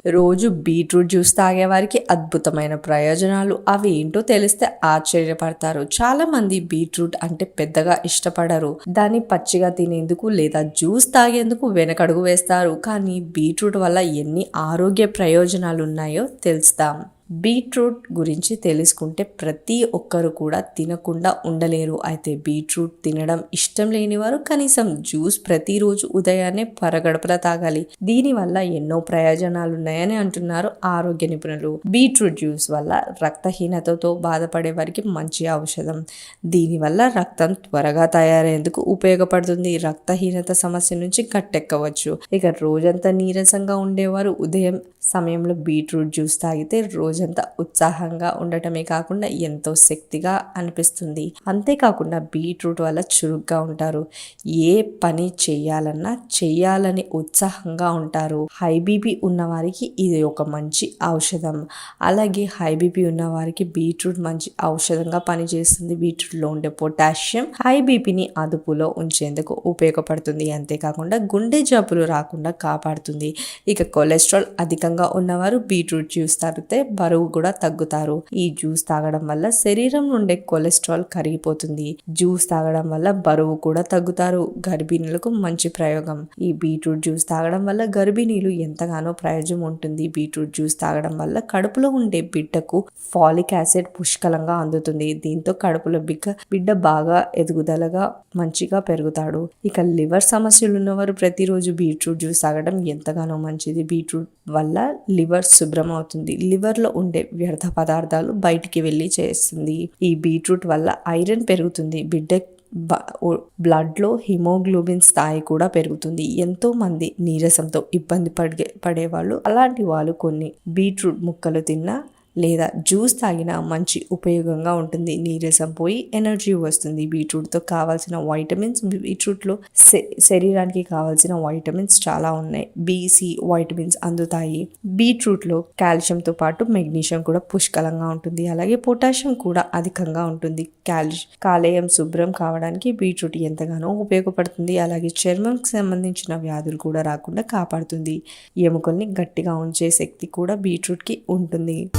రోజు beetroot juice తాగే వారికి అద్భుతమైన ప్రయోజనాలు అవి ఏంటో తెలిస్తే ఆశ్చర్యపడతారు. చాలా మంది బీట్రూట్ అంటే పెద్దగా ఇష్టపడరు. దాన్ని పచ్చిగా తినేందుకు లేదా జ్యూస్ తాగేందుకు వెనకడుగు వేస్తారు. కానీ బీట్రూట్ వల్ల ఎన్ని ఆరోగ్య ప్రయోజనాలు ఉన్నాయో తెలుస్తాం. బీట్రూట్ గురించి తెలుసుకుంటే ప్రతి ఒక్కరు కూడా తినకుండా ఉండలేరు. అయితే బీట్రూట్ తినడం ఇష్టం లేని వారు కనీసం జ్యూస్ ప్రతిరోజు ఉదయాన్నే పరగడపలా తాగాలి. దీనివల్ల ఎన్నో ప్రయోజనాలు ఉన్నాయని అంటున్నారు ఆరోగ్య నిపుణులు. బీట్రూట్ జ్యూస్ వల్ల రక్తహీనతతో బాధపడే వారికి మంచి ఔషధం. దీనివల్ల రక్తం త్వరగా తయారయ్యేందుకు ఉపయోగపడుతుంది. రక్తహీనత సమస్య నుంచి గట్టెక్కవచ్చు. ఇక రోజంతా నీరసంగా ఉండేవారు ఉదయం సమయంలో బీట్రూట్ జ్యూస్ తాగితే రోజంతా ఉత్సాహంగా ఉండటమే కాకుండా ఎంతో శక్తిగా అనిపిస్తుంది. అంతేకాకుండా బీట్రూట్ వల్ల చురుగ్గా ఉంటారు. ఏ పని చెయ్యాలని ఉత్సాహంగా ఉంటారు. హై బీపీ ఉన్న వారికి ఇది ఒక మంచి ఔషధం. అలాగే హై బీపీ ఉన్న వారికి బీట్రూట్ మంచి ఔషధంగా పనిచేస్తుంది. బీట్రూట్లో ఉండే పొటాషియం హై బీపీని అదుపులో ఉంచేందుకు ఉపయోగపడుతుంది. అంతేకాకుండా గుండె జబ్బులు రాకుండా కాపాడుతుంది. ఇక కొలెస్ట్రాల్ అధికంగా ఉన్నవారు బీట్రూట్ జ్యూస్ తాగితే బరువు కూడా తగ్గుతారు. ఈ జ్యూస్ తాగడం వల్ల శరీరం నుండే కొలెస్ట్రాల్ కరిగిపోతుంది. జ్యూస్ తాగడం వల్ల బరువు కూడా తగ్గుతారు. గర్భిణులకు మంచి ప్రయోగం. ఈ బీట్రూట్ జ్యూస్ తాగడం వల్ల గర్భిణీలు ఎంతగానో ప్రయోజనం ఉంటుంది. బీట్రూట్ జ్యూస్ తాగడం వల్ల కడుపులో ఉండే బిడ్డకు ఫాలిక్ యాసిడ్ పుష్కలంగా అందుతుంది. దీంతో కడుపులో బిడ్డ బాగా ఎదుగుదలగా మంచిగా పెరుగుతాడు. ఇక లివర్ సమస్యలు ఉన్నవారు ప్రతిరోజు బీట్రూట్ జ్యూస్ తాగడం ఎంతగానో మంచిది. బీట్రూట్ వల్ల లివర్ శుభ్రం అవుతుంది. లివర్ లో ఉండే వ్యర్థ పదార్థాలు బయటికి వెళ్ళి చేస్తుంది. ఈ బీట్రూట్ వల్ల ఐరన్ పెరుగుతుంది. బ్లడ్ లో హిమోగ్లోబిన్ స్థాయి కూడా పెరుగుతుంది. ఎంతో మంది నీరసంతో ఇబ్బంది పడేవాళ్ళు అలాంటి వాళ్ళు కొన్ని బీట్రూట్ ముక్కలు తిన్నా లేదా జ్యూస్ తాగినా మంచి ఉపయోగంగా ఉంటుంది. నీరసం పోయి ఎనర్జీ వస్తుంది. బీట్రూట్తో కావాల్సిన వైటమిన్స్ బీట్రూట్లో శరీరానికి కావాల్సిన వైటమిన్స్ చాలా ఉన్నాయి. బి-సి వైటమిన్స్ అందుతాయి. బీట్రూట్లో కాల్షియంతో పాటు మెగ్నీషియం కూడా పుష్కలంగా ఉంటుంది. అలాగే పొటాషియం కూడా అధికంగా ఉంటుంది. కాలేయం శుభ్రం కావడానికి బీట్రూట్ ఎంతగానో ఉపయోగపడుతుంది. అలాగే చర్మంకి సంబంధించిన వ్యాధులు కూడా రాకుండా కాపాడుతుంది. ఎముకల్ని గట్టిగా ఉంచే శక్తి కూడా బీట్రూట్కి ఉంటుంది.